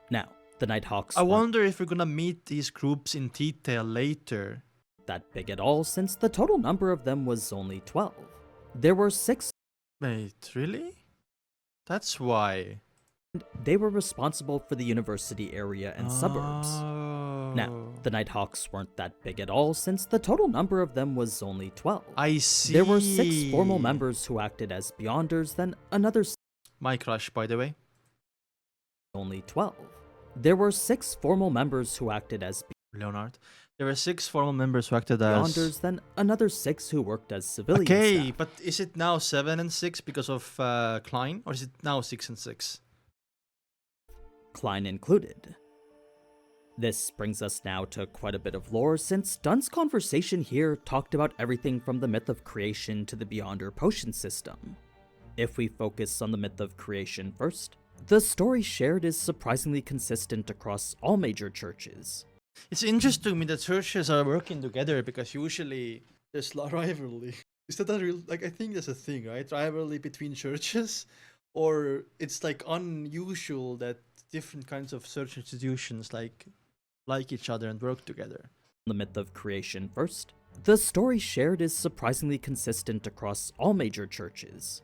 Now, the Nighthawks I weren't wonder if we're gonna meet these groups in detail later. that big at all, since the total number of them was only 12. There were 6 Wait, really? That's why. They were responsible for the university area and suburbs. Oh. Now, the Nighthawks weren't that big at all, since the total number of them was only 12. I see. There were 6 formal members who acted as Beyonders, then another My crush, by the way. only 12. There were 6 formal members who acted as Leonard. There were 6 formal members who acted Beyonders, as... then another 6 who worked as civilian Okay, staff. but is it now 7 and 6 because of Klein? Or is it now 6 and 6? Klein included. This brings us now to quite a bit of lore, since Dunn's conversation here talked about everything from the myth of creation to the Beyonder potion system. If we focus on the myth of creation first, the story shared is surprisingly consistent across all major churches. It's interesting to me that churches are working together because usually there's rivalry. Is that a real... Like, I think that's a thing, right? Rivalry between churches? Or it's like unusual that different kinds of church institutions like each other and work together. The myth of creation first, the story shared is surprisingly consistent across all major churches.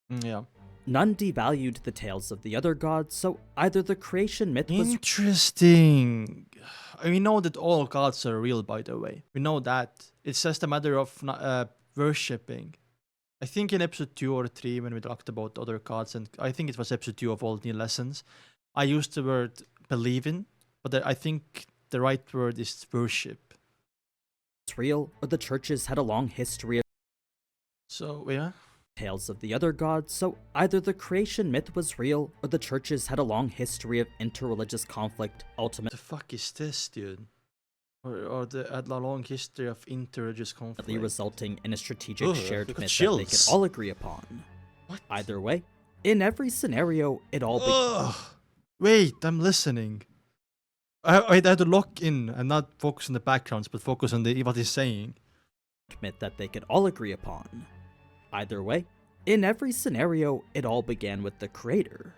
Yeah. None devalued the tales of the other gods, so either the creation myth was Interesting. We know that all gods are real, by the way. We know that. It's just a matter of worshipping. I think in episode 2 or 3 when we talked about other gods, and I think it was episode 2 of All New Lessons, I used the word believe in, but I think the right word is worship. real, or the churches had a long history of So, yeah. tales of the other gods, so either the creation myth was real, or the churches had a long history of interreligious conflict, What ultimately the fuck is this, dude? Or a long history of interreligious conflict. resulting in a strategic Ugh, shared I got myth that they could chills. all agree upon. What? Either way, in every scenario, it all Ugh. Wait, I'm listening. I had to lock in and not focus on the backgrounds, but focus on what he's saying. myth that they could all agree upon. Either way, in every scenario, it all began with the creator.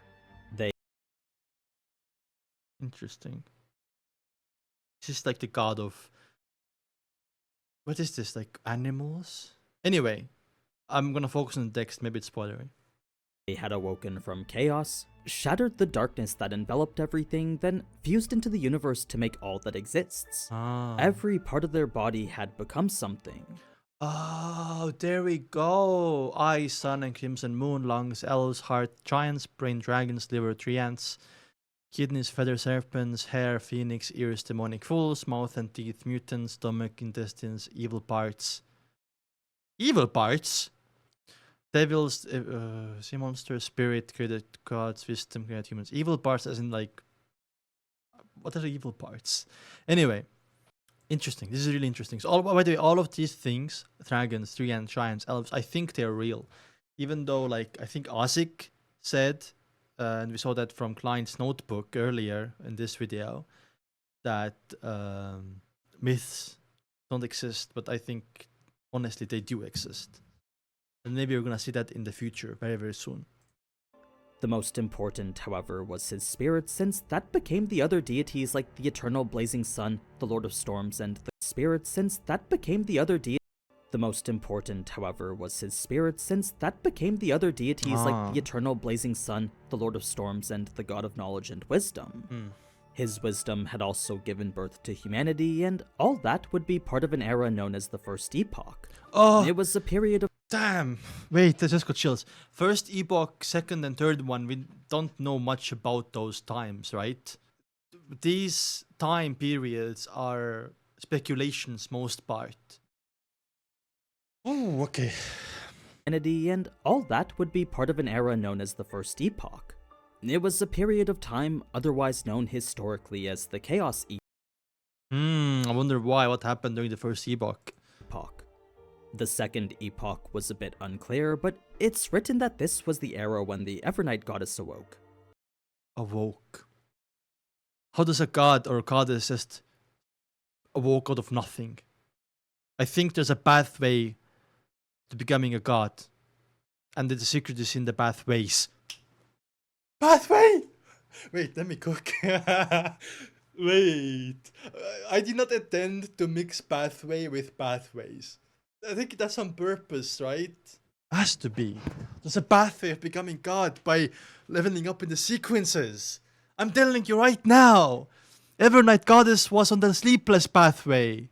Interesting. This is like the god of, what is this, like animals? Anyway, I'm gonna focus on the text. Maybe it's spoilery. They had awoken from chaos, shattered the darkness that enveloped everything, then fused into the universe to make all that exists. Every part of their body had become something. Oh, there we go. Eye, sun, and crimson moon, lungs, elves, heart, giants, brain, dragons, liver, treants, kidneys, feather, serpents, hair, phoenix, ears, demonic fools, mouth and teeth, mutants, stomach, intestines, evil parts. Evil parts? Devils, sea monster, spirit, created gods, wisdom, created humans. Evil parts as in like, what are the evil parts? Anyway, interesting. This is really interesting. So, by the way, all of these things, dragons, treants, giants, elves, I think they're real. Even though, like, I think Ozic said, and we saw that from Klein's notebook earlier in this video, that myths don't exist, but I think, honestly, they do exist. And maybe we're gonna see that in the future, very, very soon. The most important, however, was his spirit, since that became the other deities like the eternal blazing sun, the Lord of Storms, and the spirit, since that became the other deities. The most important, however, was his spirit, since that became the other deities like the eternal blazing sun, the Lord of Storms, and the God of Knowledge and Wisdom. His wisdom had also given birth to humanity, and all that would be part of an era known as the First Epoch. Oh, it was a period of— damn! Wait, I just got chills. First Epoch, second and third one, we don't know much about those times, right? These time periods are speculations most part. Oh, okay. humanity, and all that would be part of an era known as the First Epoch. It was a period of time otherwise known historically as the Chaos I wonder why. What happened during the First Epoch? The Second Epoch was a bit unclear, but it's written that this was the era when the Evernight goddess awoke. Awoke. How does a god or goddess just awoke out of nothing? I think there's a pathway to becoming a god, and the secret is in the pathways. Pathway! Wait, let me cook. Wait. I did not intend to mix pathway with pathways. I think that's on purpose, right? Has to be. There's a pathway of becoming God by leveling up in the sequences. I'm telling you right now. Evernight Goddess was on the sleepless pathway.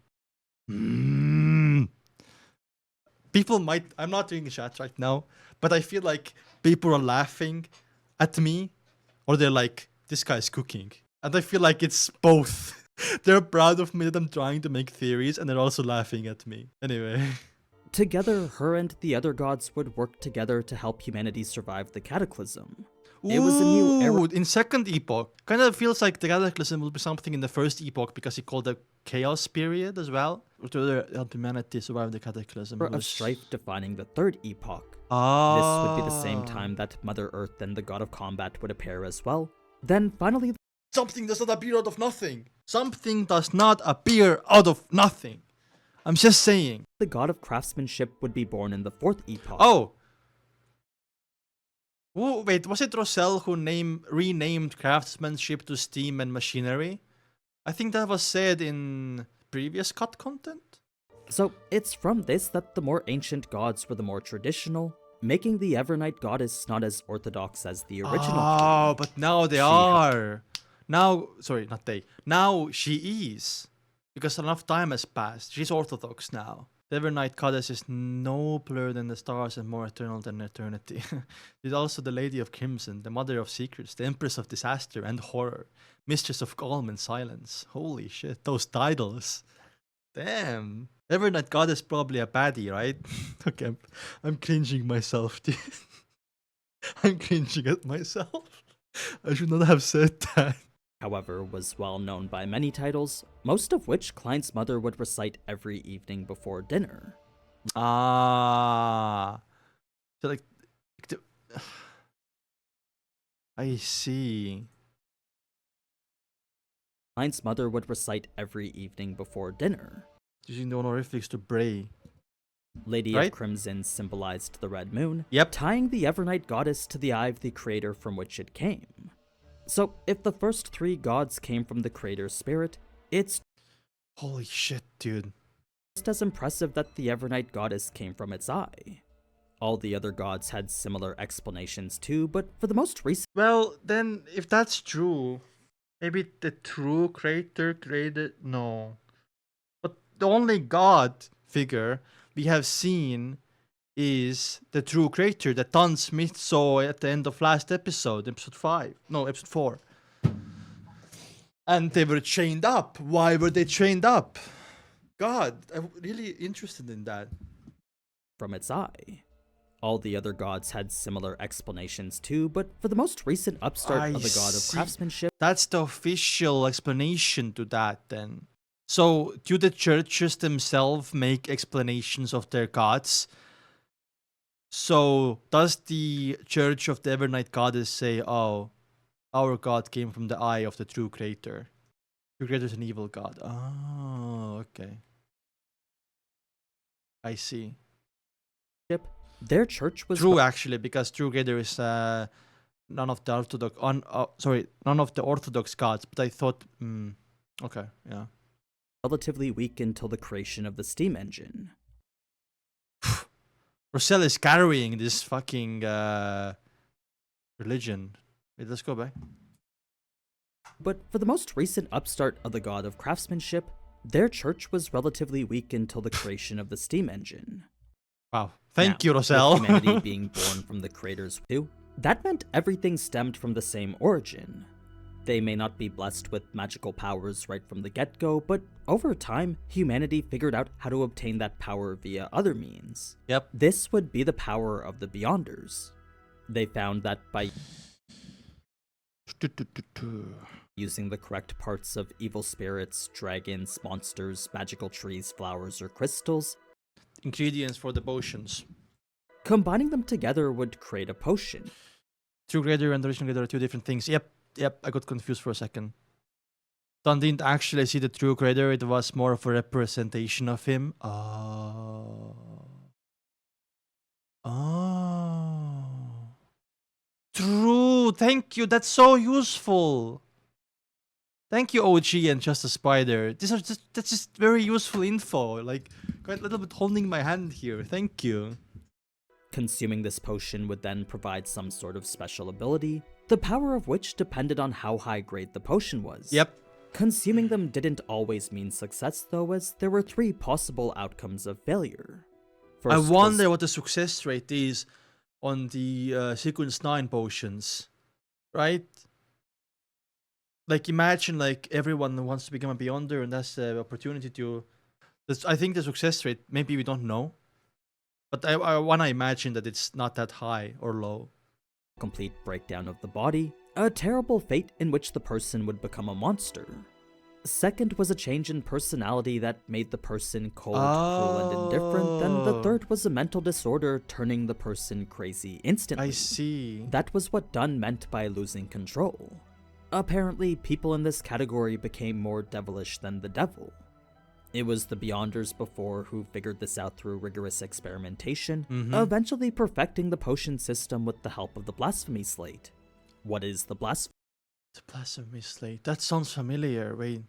People might... I'm not doing chat right now, but I feel like people are laughing at me, or they're like, this guy's cooking. And I feel like it's both. They're proud of me that I'm trying to make theories, and they're also laughing at me. Anyway. Together, her and the other gods would work together to help humanity survive the cataclysm. It was a new era. In Second Epoch. Kind of feels like the cataclysm will be something in the First Epoch because he called the Chaos period as well. To help humanity survive the cataclysm. Of strife defining the Third Epoch. This Ah. would be the same time that Mother Earth and the God of Combat would appear as well. Then finally, Something does not appear out of nothing. Something does not appear out of nothing. I'm just saying. the God of Craftsmanship would be born in the Fourth Epoch. Oh. Ooh, wait, was it Rosell who renamed craftsmanship to steam and machinery? I think that was said in previous cut content. So it's from this that the more ancient gods were the more traditional, making the Evernight goddess not as orthodox as the original. Oh, but now they are. Now, sorry, not they. Now she is. Because enough time has passed. She's orthodox now. The Evernight goddess is nobler than the stars and more eternal than eternity. She's also the Lady of Crimson, the Mother of Secrets, the Empress of Disaster and Horror, Mistress of Calm and Silence. Holy shit, those titles. Damn. Evernight goddess probably a baddie, right? Okay, I'm cringing myself, dude. I'm cringing at myself. I should not have said that. However, was well known by many titles, most of which Klein's mother would recite every evening before dinner. Ah. So like I see. Klein's mother would recite every evening before dinner. Using the honorifics to Bray. Lady Right? of Crimson symbolized the red moon, Yep. tying the Evernight goddess to the eye of the creator from which it came. So, if the first three gods came from the creator's spirit, it's Holy shit, dude. just as impressive that the Evernight goddess came from its eye. All the other gods had similar explanations too, but for the most recent Well, then, if that's true, maybe the true creator created. No. But the only god figure we have seen is the true creator that Don Smith saw at the end of last episode, episode 5. No, episode 4. And they were chained up. Why were they chained up? God, I'm really interested in that. from its eye. All the other gods had similar explanations too, but for the most recent upstart I of the god of see. craftsmanship, That's the official explanation to that then. So, do the churches themselves make explanations of their gods? So, does the Church of the Evernight Goddess say, oh, our god came from the eye of the true creator? True creator is an evil god. Oh, okay. I see. their church was True, actually, because true creator is none of the Orthodox gods. But I thought, okay, yeah. relatively weak until the creation of the steam engine. Rosell is carrying this fucking religion. Wait, let's go back. But for the most recent upstart of the god of craftsmanship, their church was relatively weak until the creation of the steam engine. Wow. Thank Now, you, Rosell. with humanity being born from the creator's too, that meant everything stemmed from the same origin. They may not be blessed with magical powers right from the get-go, but over time, humanity figured out how to obtain that power via other means. Yep. This would be the power of the Beyonders. They found that by using the correct parts of evil spirits, dragons, monsters, magical trees, flowers, or crystals, Ingredients for the potions. combining them together would create a potion. True creator and the original creator are two different things. Yep, I got confused for a second. Don didn't actually see the true creator, it was more of a representation of him. Oh. True, thank you, that's so useful. Thank you, OG and Just a Spider. That's just very useful info. Like, quite a little bit holding my hand here. Thank you. Consuming this potion would then provide some sort of special ability, the power of which depended on how high grade the potion was. Yep. Consuming them didn't always mean success though, as there were 3 possible outcomes of failure. I First wonder was what the success rate is on the Sequence 9 potions. Right? Like, imagine, like, everyone wants to become a Beyonder, and that's the opportunity to... I think the success rate, maybe we don't know. But I want to imagine that it's not that high or low. complete breakdown of the body, a terrible fate in which the person would become a monster. Second was a change in personality that made the person cold, cruel, and indifferent. Then the third was a mental disorder turning the person crazy instantly. I see. That was what Dunn meant by losing control. Apparently, people in this category became more devilish than the devil. It was the Beyonders before who figured this out through rigorous experimentation, eventually perfecting the potion system with the help of the Blasphemy Slate. What is the Blasphemy The Blasphemy Slate. That sounds familiar. Wait.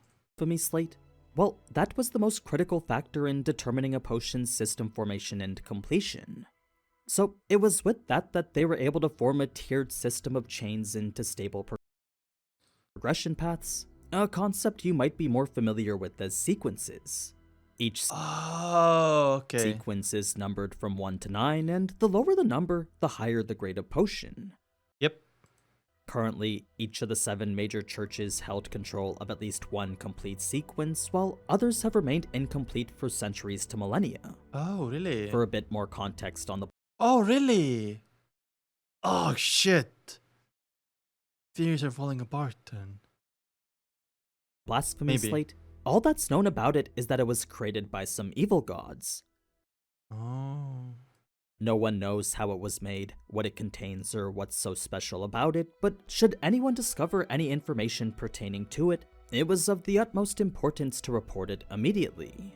Slate? Well, that was the most critical factor in determining a potion's system formation and completion. So it was with that they were able to form a tiered system of chains into stable progression paths, a concept you might be more familiar with as sequences. Each Okay. sequence is numbered from 1 to 9, and the lower the number, the higher the grade of potion. Yep. Currently, each of the 7 major churches held control of at least one complete sequence, while others have remained incomplete for centuries to millennia. Oh, really? For a bit more context on the Oh, really? Oh, shit. Theories are falling apart then. Blasphemy Maybe. Slate, all that's known about it is that it was created by some evil gods. Oh. No one knows how it was made, what it contains, or what's so special about it, but should anyone discover any information pertaining to it, it was of the utmost importance to report it immediately.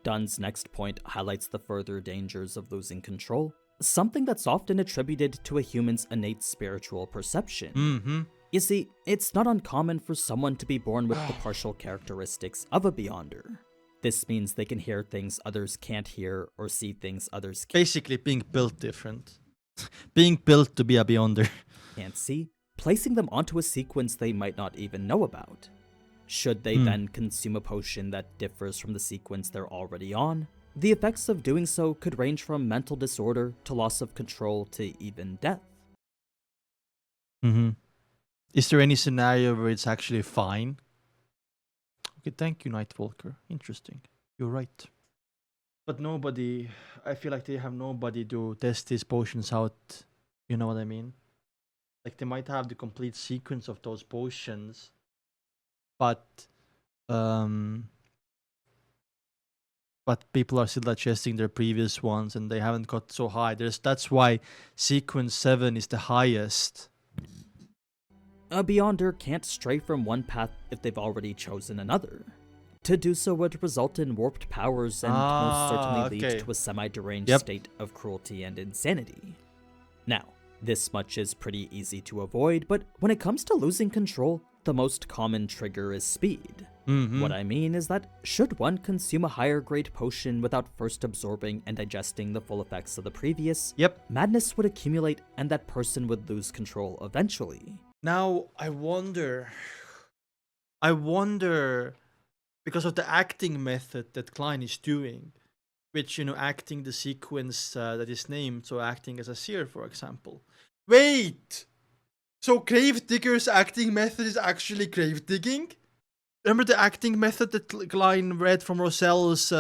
Dunn's next point highlights the further dangers of losing control, something that's often attributed to a human's innate spiritual perception. You see, it's not uncommon for someone to be born with the partial characteristics of a Beyonder. This means they can hear things others can't hear or see things others Basically, being built different. Being built to be a Beyonder. can't see, placing them onto a sequence they might not even know about. Should they then consume a potion that differs from the sequence they're already on, the effects of doing so could range from mental disorder to loss of control to even death. Is there any scenario where it's actually fine? Okay, thank you, Nightwalker. Interesting. You're right. But nobody, I feel like they have nobody to test these potions out. You know what I mean? Like they might have the complete sequence of those potions, but people are still digesting their previous ones and they haven't got so high. That's why sequence 7 is the highest. A Beyonder can't stray from one path if they've already chosen another. To do so would result in warped powers and most certainly lead to a semi-deranged state of cruelty and insanity. Now, this much is pretty easy to avoid, but when it comes to losing control, the most common trigger is speed. What I mean is that should one consume a higher grade potion without first absorbing and digesting the full effects of the previous, madness would accumulate and that person would lose control eventually. Now, I wonder, because of the acting method that Klein is doing, which, acting the sequence that is named, so acting as a seer, for example. Wait! So Gravedigger's acting method is actually gravedigging? Remember the acting method that Klein read from Roselle's,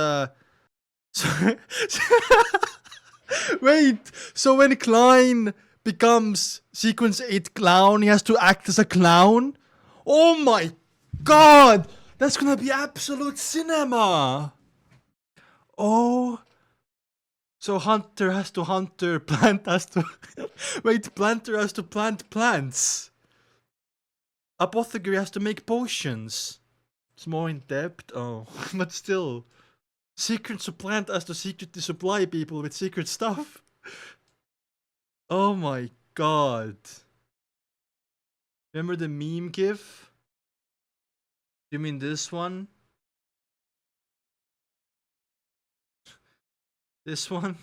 Wait! So when Klein becomes sequence 8 clown, he has to act as a clown? Oh my god! That's gonna be absolute cinema! Oh. So Hunter has to hunter, Plant has to... Wait, Planter has to plant plants. Apothecary has to make potions. It's more in depth, oh. But still. Secret Supplant has to secretly supply people with secret stuff. Oh my god. Remember the meme gif? You mean this one? This one?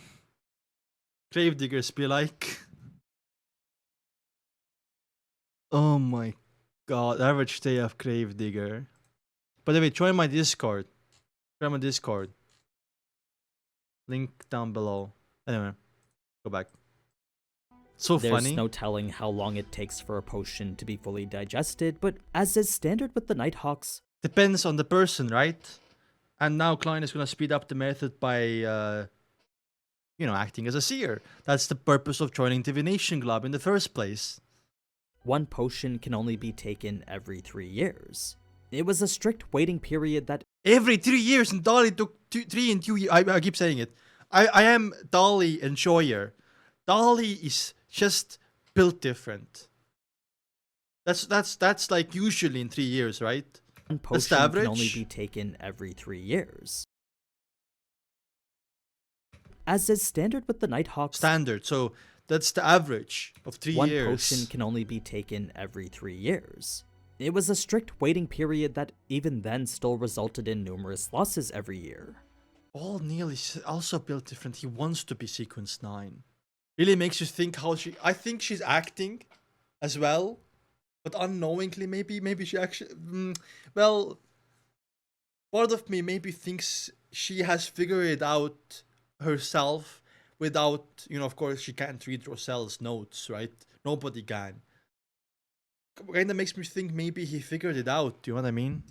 Gravediggers be like. Oh my god, average day of Gravedigger. By the way, join my Discord. Join my Discord. Link down below. Anyway, go back. So There's funny. There's no telling how long it takes for a potion to be fully digested, but as is standard with the Nighthawks, depends on the person, right? And now Klein is gonna speed up the method by acting as a seer. That's the purpose of joining Divination Club in the first place. One potion can only be taken every 3 years. It was a strict waiting period that... Every 3 years, and Dolly took 3 and 2 years. I keep saying it. I am Dolly enjoyer. Dolly is just built different. That's like usually in 3 years, right? One potion can only be taken every 3 years. As is standard with the Nighthawks... Standard, so that's the average of 3 years. One potion can only be taken every 3 years. It was a strict waiting period that even then still resulted in numerous losses every year. All Neil is also built different. He wants to be sequence 9. Really makes you think how she... I think she's acting as well. But unknowingly, maybe she actually... well, part of me maybe thinks she has figured it out herself without, of course, she can't read Roselle's notes, right? Nobody can. Kinda makes me think maybe he figured it out, do you know what I mean?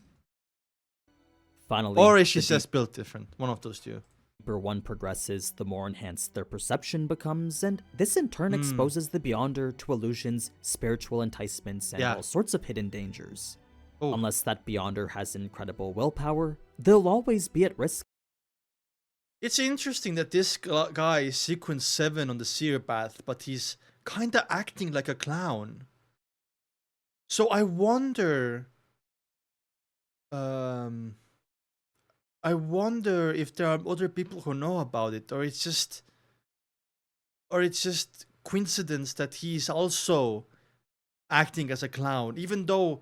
Finally, or is she just built different? One of those two. The deeper one progresses, the more enhanced their perception becomes, and this in turn exposes the Beyonder to illusions, spiritual enticements, and all sorts of hidden dangers. Unless that Beyonder has incredible willpower, they'll always be at risk. It's interesting that this guy is sequence 7 on the seer path, but he's kinda acting like a clown. So I wonder if there are other people who know about it, or it's just coincidence that he's also acting as a clown, even though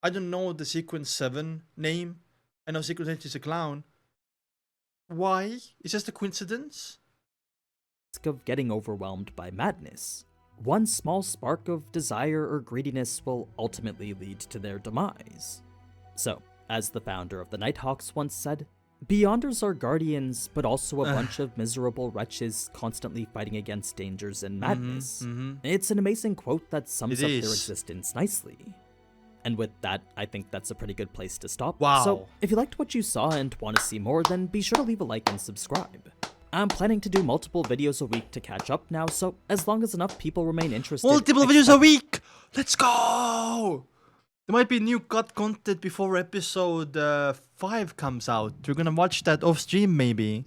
I don't know the Sequence 7 name. I know Sequence 8 is a clown. Why? It's just a coincidence? Risk of getting overwhelmed by madness. One small spark of desire or greediness will ultimately lead to their demise. So, as the founder of the Nighthawks once said, Beyonders are guardians, but also a bunch of miserable wretches constantly fighting against dangers and madness. It's an amazing quote that sums up their existence nicely. And with that, I think that's a pretty good place to stop. Wow. So, if you liked what you saw and want to see more, then be sure to leave a like and subscribe. I'm planning to do multiple videos a week to catch up now, so as long as enough people remain interested... Multiple videos a week! Let's go! There might be new cut content before episode 5 comes out. We're gonna watch that off stream maybe.